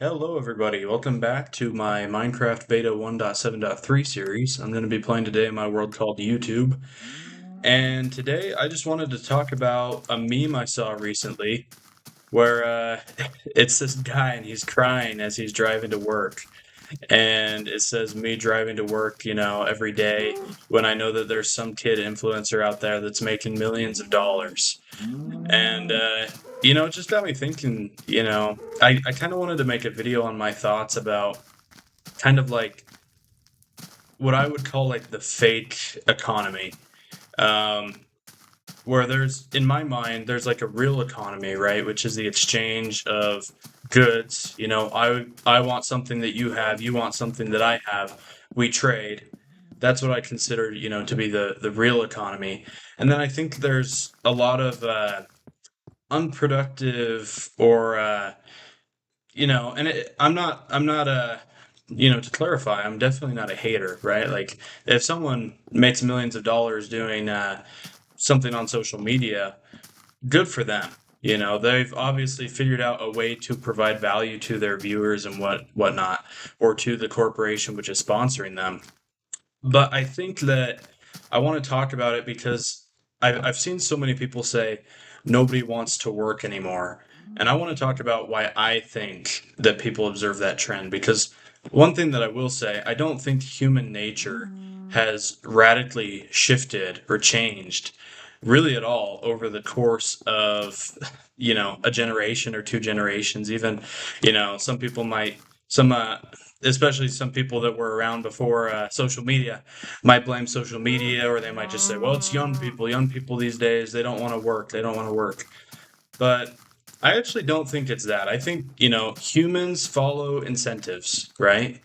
Hello, everybody. Welcome back to my Minecraft Beta 1.7.3 series. I'm going to be playing today in my world called YouTube. And today I just wanted to talk about a meme I saw recently where it's this guy and he's crying as he's driving to work. And it says, me driving to work, every day when I know that there's some kid influencer out there that's making millions of dollars. And, it just got me thinking, I kind of wanted to make a video on my thoughts about kind of like what I would call like the fake economy. Um, where in my mind, there's like a real economy, right? Which is the exchange of goods. I want something that you want something that I have. We trade. That's what I consider, to be the real economy. And then I think there's a lot of unproductive or I'm not to clarify, I'm definitely not a hater, right? Like if someone makes millions of dollars doing something on social media, good for them. They've obviously figured out a way to provide value to their viewers and whatnot, or to the corporation which is sponsoring them. But I think that I want to talk about it because I've seen so many people say nobody wants to work anymore. And I want to talk about why I think that people observe that trend. Because one thing that I will say, I don't think human nature has radically shifted or changed really at all over the course of, a generation or two generations. Even, some people might, some, especially some people that were around before social media might blame social media, or they might just say, well, it's young people these days, they don't want to work, but I actually don't think it's that. I think, humans follow incentives, right?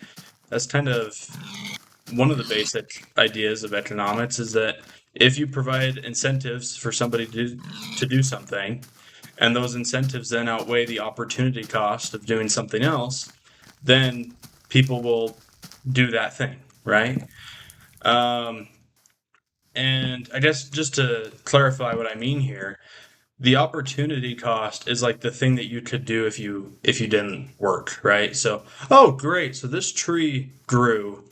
That's kind of one of the basic ideas of economics, is that if you provide incentives for somebody to do something, and those incentives then outweigh the opportunity cost of doing something else, then people will do that thing, right? Um, and I guess just to clarify what I mean here, the opportunity cost is like the thing that you could do if you didn't work, right? So, oh, great. So this tree grew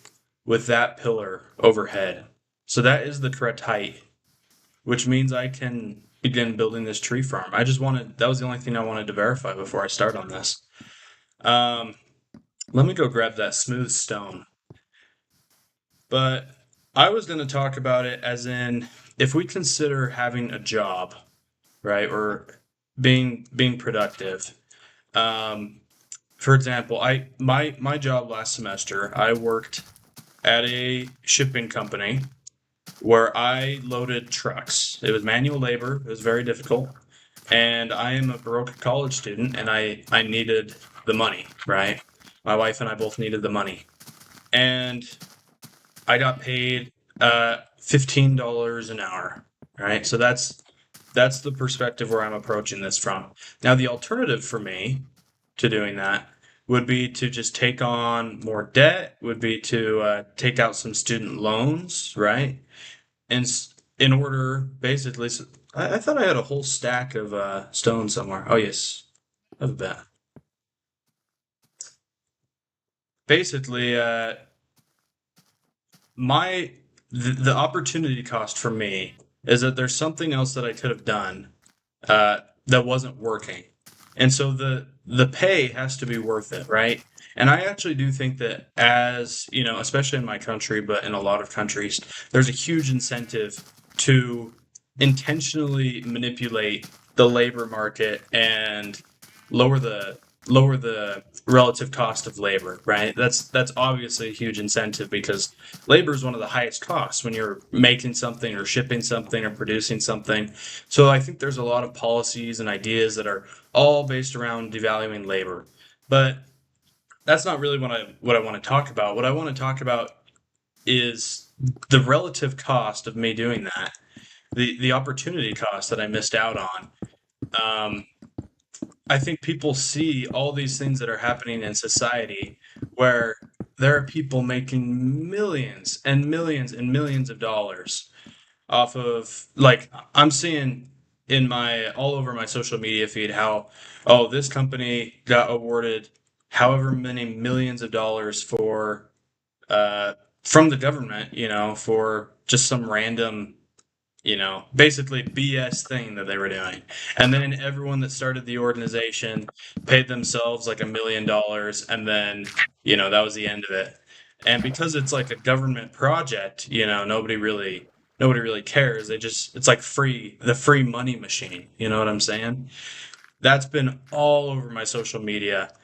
with that pillar overhead. So that is the correct height, which means I can begin building this tree farm. That was the only thing I wanted to verify before I start on this. Um, Let me go grab that smooth stone. But I was going to talk about it as in, if we consider having a job, right, or being productive. Um, for example, my job last semester, I worked at a shipping company where I loaded trucks. It was manual labor. It was very difficult, and I am a broke college student, and I needed the money, right? My wife and I both needed the money, and I got paid $15 an hour. Right, so that's the perspective where I'm approaching this from. Now, the alternative for me to doing that would be to just take on more debt. Would be to take out some student loans, right? And in order, basically, so I thought I had a whole stack of stone somewhere. Oh yes, I have a bet. Basically, my the opportunity cost for me is that there's something else that I could have done that wasn't working, and so the pay has to be worth it, right? And I actually do think that, as especially in my country, but in a lot of countries, there's a huge incentive to intentionally manipulate the labor market and lower the lower the relative cost of labor, right? That's obviously a huge incentive, because labor is one of the highest costs when you're making something or shipping something or producing something. So I think there's a lot of policies and ideas that are all based around devaluing labor. But that's not really what I want to talk about. What I want to talk about is the relative cost of me doing that, the opportunity cost that I missed out on. Um, I think people see all these things that are happening in society where there are people making millions and millions and millions of dollars off of, like, I'm seeing in my all over my social media feed how, oh, this company got awarded however many millions of dollars for uh, from the government, for just some random, basically BS thing that they were doing. And then everyone that started the organization paid themselves like $1 million, and then, that was the end of it. And because it's like a government project, nobody really cares. It's like the free money machine. You know what I'm saying? That's been all over my social media.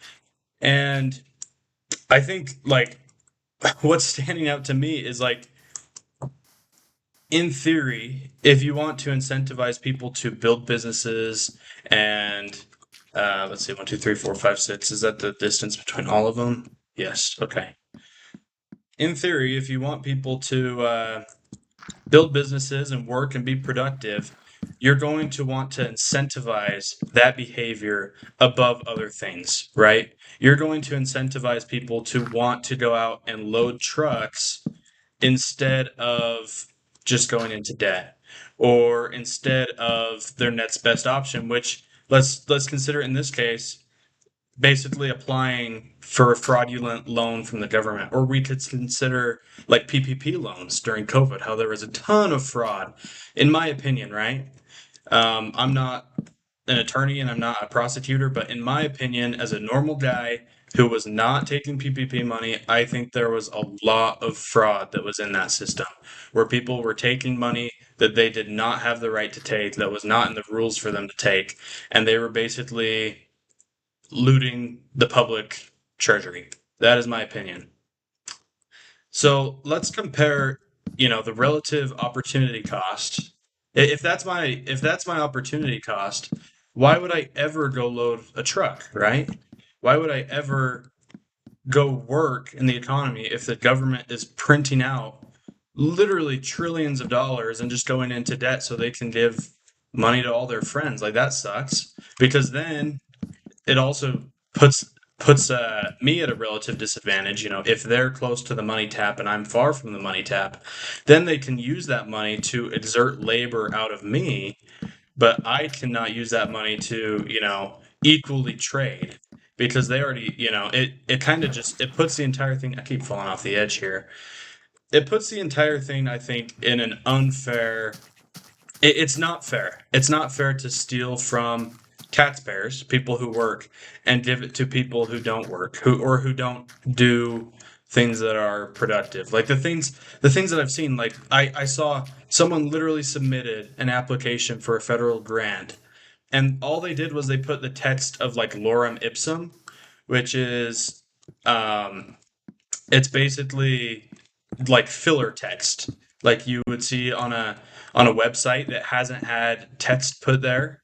And I think like what's standing out to me is like, in theory, if you want to incentivize people to build businesses and let's see, one, two, three, four, five, six. Is that the distance between all of them? Yes. Okay. In theory, if you want people to build businesses and work and be productive, you're going to want to incentivize that behavior above other things, right? You're going to incentivize people to want to go out and load trucks instead of just going into debt, or instead of their next best option, which let's consider in this case basically applying for a fraudulent loan from the government. Or we could consider like PPP loans during COVID, how there was a ton of fraud, in my opinion, right? I'm not an attorney and I'm not a prosecutor, but in my opinion, as a normal guy who was not taking PPP money, I think there was a lot of fraud that was in that system, where people were taking money that they did not have the right to take, that was not in the rules for them to take, and they were basically looting the public treasury. That is my opinion. So let's compare, the relative opportunity cost. If that's my opportunity cost, why would I ever go load a truck, right? Why would I ever go work in the economy if the government is printing out literally trillions of dollars and just going into debt so they can give money to all their friends? Like, that sucks, because then it also puts me at a relative disadvantage. If they're close to the money tap and I'm far from the money tap, then they can use that money to exert labor out of me, but I cannot use that money to, equally trade, because they already, it kind of just it puts the entire thing. I keep falling off the edge here. It puts the entire thing, I think, in an unfair. It's not fair. It's not fair to steal from taxpayers, people who work, and give it to people who don't work, who don't do things that are productive. Like the things that I've seen. Like I saw someone literally submitted an application for a federal grant, and all they did was they put the text of like lorem ipsum, which is um, it's basically like filler text, like you would see on a website that hasn't had text put there.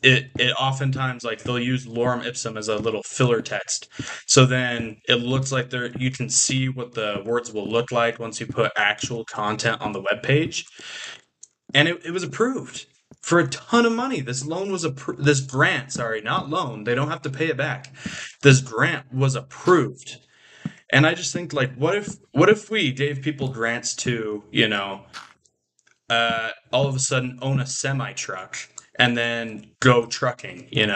It oftentimes, like, they'll use lorem ipsum as a little filler text, so then it looks like you can see what the words will look like once you put actual content on the web page. And it was approved for a ton of money. This grant, sorry, not loan. They don't have to pay it back. This grant was approved. And I just think, like, what if we gave people grants to, all of a sudden own a semi truck and then go trucking, and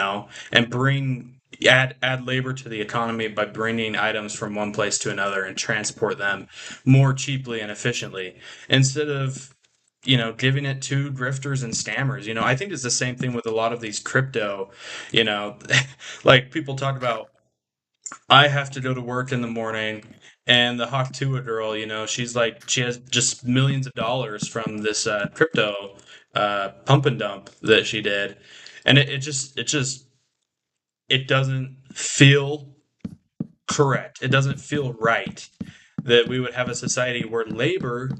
add labor to the economy by bringing items from one place to another and transport them more cheaply and efficiently, instead of, giving it to grifters and scammers. I think it's the same thing with a lot of these crypto, you know, like, people talk about, I have to go to work in the morning, and the Hawk Tuah girl, she's like, she has just millions of dollars from this crypto pump and dump that she did, and it doesn't feel correct. It doesn't feel right that we would have a society where labor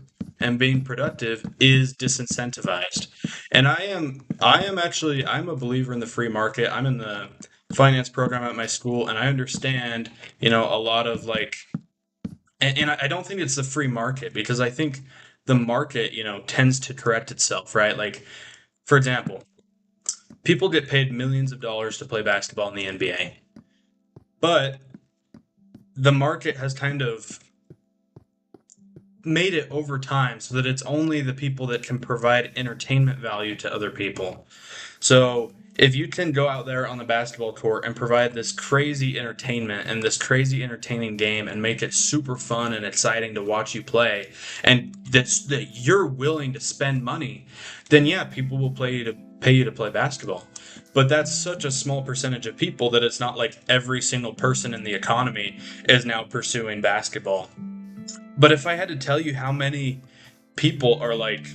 and being productive is disincentivized. And I'm a believer in the free market. I'm in the finance program at my school, and I understand, a lot of, like, and I don't think it's the free market, because I think the market, tends to correct itself, right? Like, for example, people get paid millions of dollars to play basketball in the NBA, but the market has kind of made it over time so that it's only the people that can provide entertainment value to other people. So if you can go out there on the basketball court and provide this crazy entertainment and this crazy entertaining game and make it super fun and exciting to watch you play, and that you're willing to spend money, then yeah, people will pay you to play basketball. But that's such a small percentage of people that it's not like every single person in the economy is now pursuing basketball. But if I had to tell you how many people are like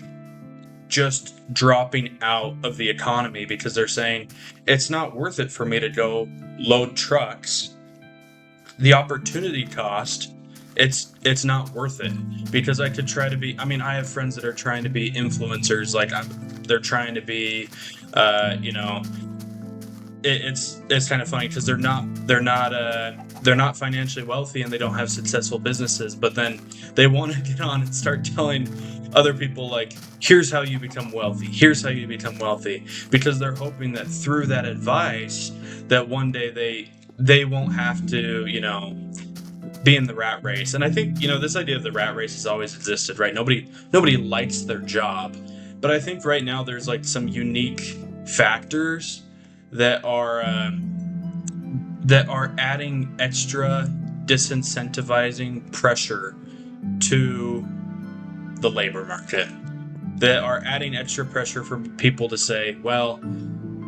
just dropping out of the economy because they're saying it's not worth it for me to go load trucks, the opportunity cost, it's not worth it because I could try to be, I mean, I have friends that are trying to be influencers, like they're trying to be you know, it's kind of funny because they're not financially wealthy and they don't have successful businesses, but then they want to get on and start telling other people like, here's how you become wealthy, here's how you become wealthy, because they're hoping that through that advice that one day they won't have to, be in the rat race. And I think, this idea of the rat race has always existed, right? Nobody likes their job. But I think right now there's like some unique factors that are adding extra disincentivizing pressure to the labor market. That are adding extra pressure for people to say, well,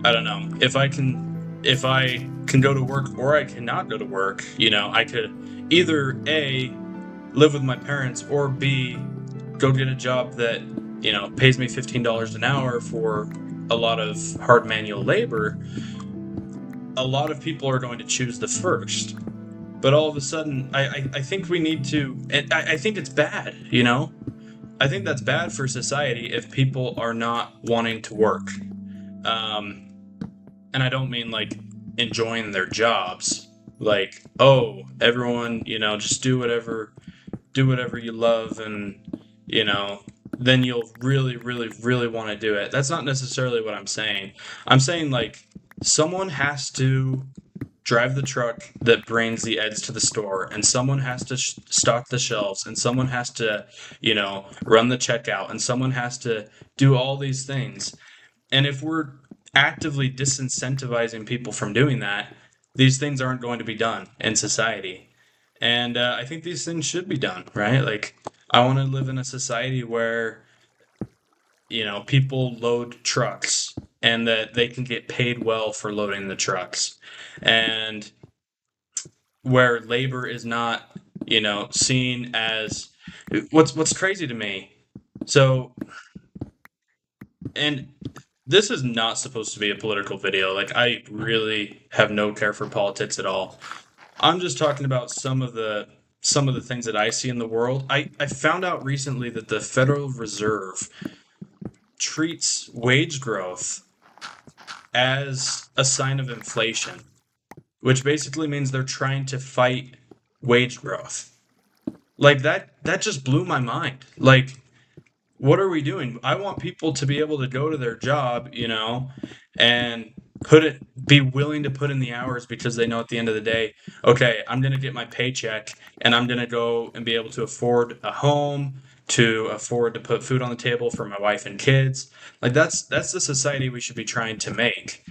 I don't know, if I can go to work or I cannot go to work, I could either A, live with my parents, or B, go get a job that, pays me $15 an hour for a lot of hard manual labor. A lot of people are going to choose the first. But all of a sudden, I think we need to, I think it's bad, I think that's bad for society if people are not wanting to work. Um, and I don't mean like enjoying their jobs. Like, oh, everyone, just do whatever you love, and you know, then you'll really, really, really want to do it. That's not necessarily what I'm saying. I'm saying like someone has to drive the truck that brings the eggs to the store, and someone has to stock the shelves, and someone has to, run the checkout, and someone has to do all these things. And if we're actively disincentivizing people from doing that, these things aren't going to be done in society. And I think these things should be done, right? Like, I want to live in a society where, people load trucks and that they can get paid well for loading the trucks. And where labor is not, seen as what's crazy to me. So, and this is not supposed to be a political video. Like, I really have no care for politics at all. I'm just talking about some of the things that I see in the world. I found out recently that the Federal Reserve treats wage growth as a sign of inflation, which basically means they're trying to fight wage growth. Like that just blew my mind. Like, what are we doing? I want people to be able to go to their job, and be willing to put in the hours because they know at the end of the day, okay, I'm going to get my paycheck and I'm going to go and be able to afford a home, to afford to put food on the table for my wife and kids. Like that's the society we should be trying to make,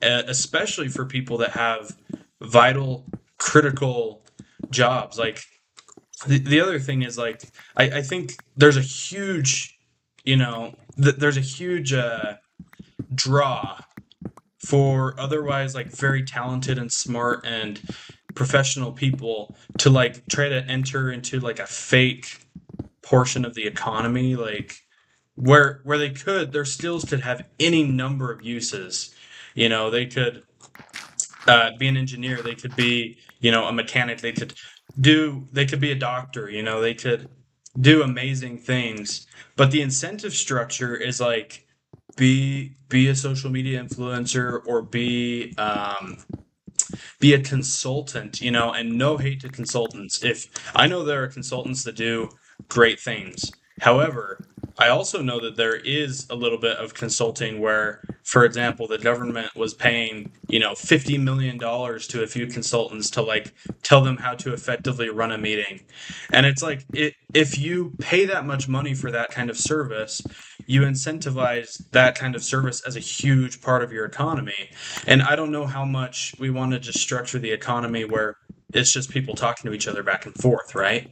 especially for people that have vital, critical jobs. Like the other thing is like I think there's a huge there's a huge draw for otherwise like very talented and smart and professional people to like try to enter into like a fake portion of the economy, like where their skills could have any number of uses. They could be an engineer, they could be, a mechanic, they could be a doctor, they could do amazing things. But the incentive structure is like be a social media influencer or be a consultant, and no hate to consultants. If I know there are consultants that do great things. However, I also know that there is a little bit of consulting where, for example, the government was paying, $50 million to a few consultants to like tell them how to effectively run a meeting. And it's like, if you pay that much money for that kind of service, you incentivize that kind of service as a huge part of your economy. And I don't know how much we want to just structure the economy where it's just people talking to each other back and forth, right?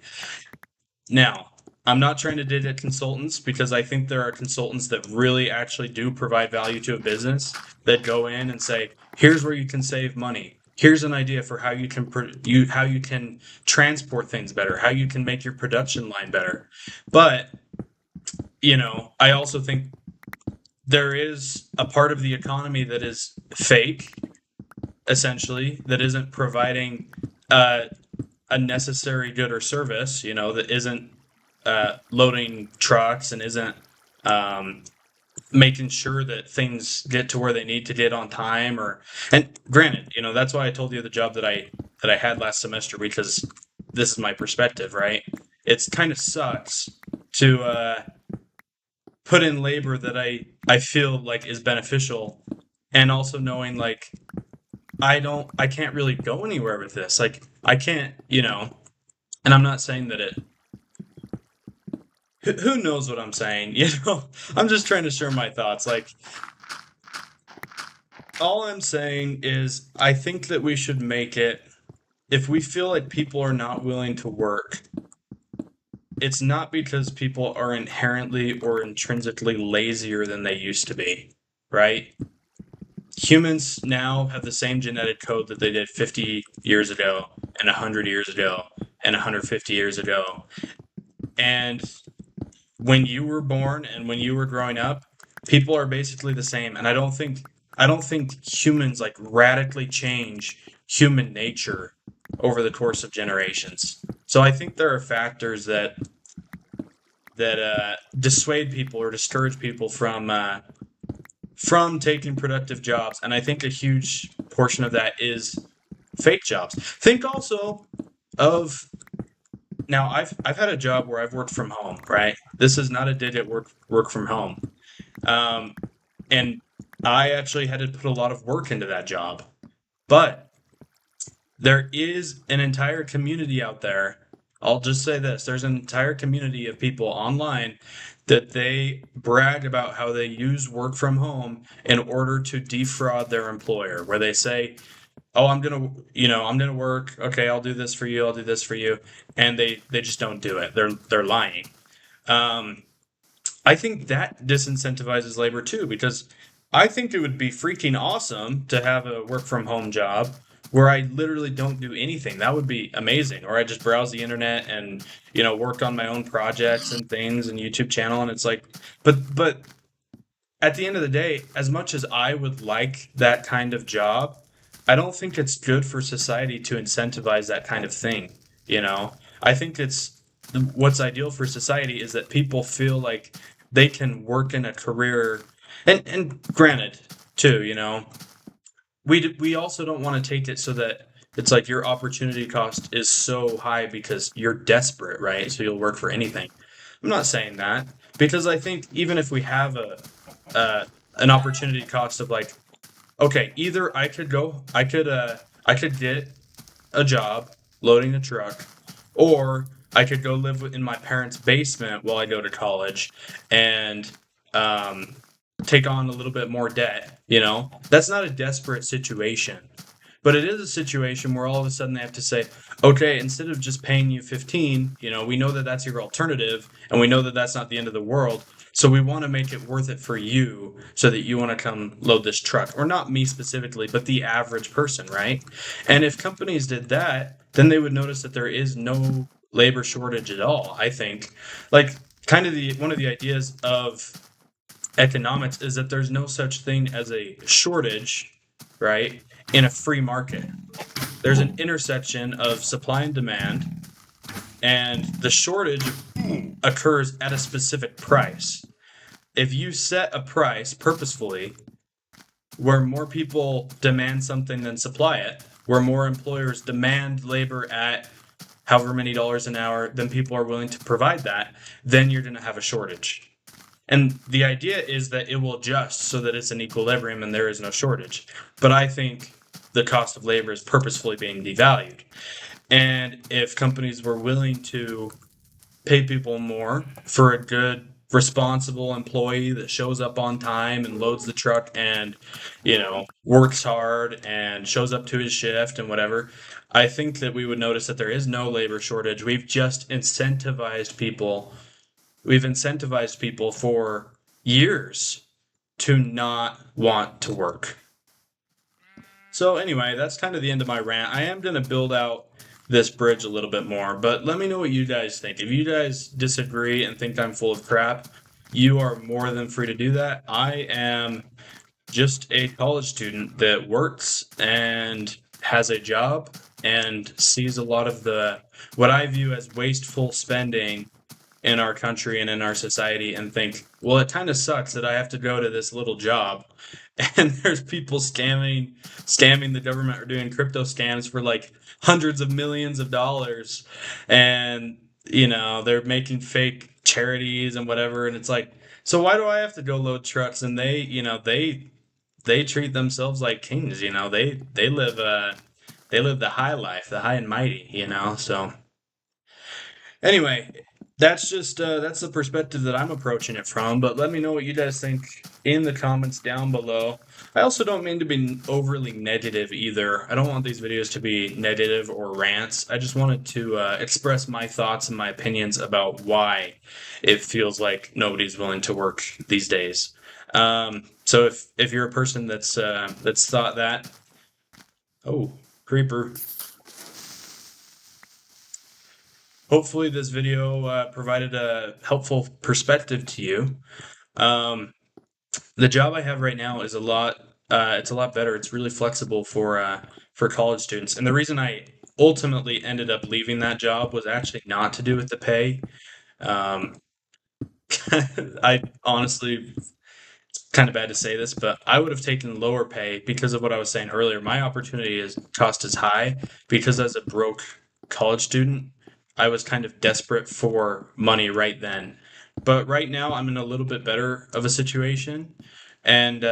Now, I'm not trying to dig at consultants because I think there are consultants that really actually do provide value to a business that go in and say, "Here's where you can save money. Here's an idea for how you can transport things better, how you can make your production line better." But, I also think there is a part of the economy that is fake, essentially, that isn't providing uh, a necessary good or service, that isn't loading trucks and isn't um, making sure that things get to where they need to get on time. And granted, that's why I told you the job that I had last semester, because this is my perspective, right? It's kind of sucks to put in labor that I feel like is beneficial, and also knowing like I can't really go anywhere with this. Like I can't, and I'm not saying that it who knows what I'm saying, I'm just trying to share my thoughts. Like all I'm saying is I think that we should make it, if we feel like people are not willing to work, it's not because people are inherently or intrinsically lazier than they used to be, right? Humans now have the same genetic code that they did 50 years ago and 100 years ago and 150 years ago. And when you were born and when you were growing up, people are basically the same. And I don't think humans like radically change human nature over the course of generations. So I think there are factors that dissuade people or discourage people from taking productive jobs, and I think a huge portion of that is fake jobs. Think also of, now I've had a job where I've worked from home, right? This is not a digit work from home, um, and I actually had to put a lot of work into that job, but there is an entire community out there. I'll just say this: there's an entire community of people online that they brag about how they use work from home in order to defraud their employer, where they say, "Oh, I'm gonna work. Okay, I'll do this for you. I'll do this for you," and they just don't do it. They're lying. Um, I think that disincentivizes labor too, because I think it would be freaking awesome to have a work from home job where I literally don't do anything. That would be amazing. Or I just browse the internet and, work on my own projects and things and YouTube channel. And it's like, but at the end of the day, as much as I would like that kind of job, I don't think it's good for society to incentivize that kind of thing. I think what's ideal for society is that people feel like they can work in a career, and granted, too, we also don't want to take it so that it's like your opportunity cost is so high because you're desperate, right? So you'll work for anything. I'm not saying that, because I think even if we have an opportunity cost of like, okay, either I could get a job loading a truck, or I could go live in my parents' basement while I go to college and um, take on a little bit more debt. That's not a desperate situation, but it is a situation where all of a sudden they have to say, okay, instead of just paying you 15, we know that that's your alternative, and we know that that's not the end of the world. So we want to make it worth it for you so that you want to come load this truck. Or not me specifically, but the average person, right? And if companies did that, then they would notice that there is no labor shortage at all, I think. Like kind of the one of the ideas of economics is that there's no such thing as a shortage, right, in a free market. There's an intersection of supply and demand, and the shortage occurs at a specific price. If you set a price purposefully where more people demand something than supply it, where more employers demand labor at however many dollars an hour than people are willing to provide that, then you're going to have a shortage. And the idea is that it will adjust so that it's an equilibrium and there is no shortage. But I think the cost of labor is purposefully being devalued. And if companies were willing to pay people more for a good responsible employee that shows up on time and loads the truck and, works hard and shows up to his shift and whatever, I think that we would notice that there is no labor shortage. We've incentivized people for years to not want to work. So anyway, that's kind of the end of my rant. I am going to build out this bridge a little bit more, but let me know what you guys think. If you guys disagree and think I'm full of crap, you are more than free to do that. I am just a college student that works and has a job and sees a lot of the what I view as wasteful spending in our country and in our society and think, well, it kind of sucks that I have to go to this little job and there's people scamming the government or doing crypto scams for like hundreds of millions of dollars, and they're making fake charities and whatever, and it's like, so why do I have to go load trucks? And they treat themselves like kings, they live the high life, the high and mighty, so anyway, that's the perspective that I'm approaching it from. But let me know what you guys think in the comments down below. I also don't mean to be overly negative either. I don't want these videos to be negative or rants. I just wanted to express my thoughts and my opinions about why it feels like nobody's willing to work these days. So if you're a person that's thought that, oh, creeper. Hopefully this video provided a helpful perspective to you. The job I have right now is it's a lot better. It's really flexible for college students. And the reason I ultimately ended up leaving that job was actually not to do with the pay. Um, I honestly, kind of bad to say this, but I would have taken lower pay because of what I was saying earlier. My opportunity is cost is high because as a broke college student, I was kind of desperate for money right then. But right now, I'm in a little bit better of a situation, and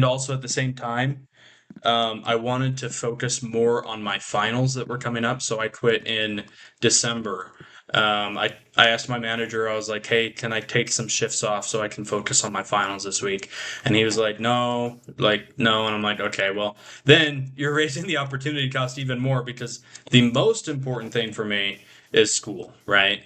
also at the same time, I wanted to focus more on my finals that were coming up, so I quit in December. I asked my manager, I was like, hey, can I take some shifts off so I can focus on my finals this week? And he was like, no, no. And I'm like, okay, well, then you're raising the opportunity cost even more because the most important thing for me is school, right?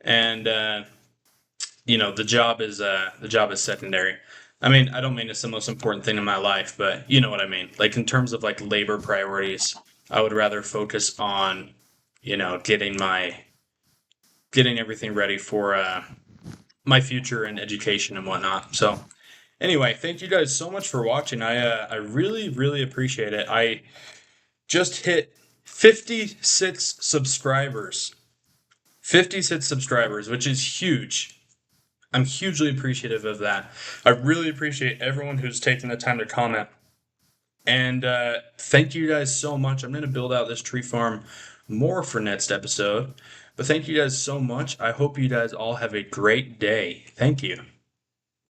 And the job is secondary. I mean, I don't mean it's the most important thing in my life, but you know what I mean. Like in terms of like labor priorities, I would rather focus on, getting everything ready for my future and education and whatnot. So anyway, thank you guys so much for watching. I really really appreciate it. I just hit 56 subscribers. 56 subscribers, which is huge. I'm hugely appreciative of that. I really appreciate everyone who's taken the time to comment. And thank you guys so much. I'm going to build out this tree farm more for next episode. But thank you guys so much. I hope you guys all have a great day. Thank you.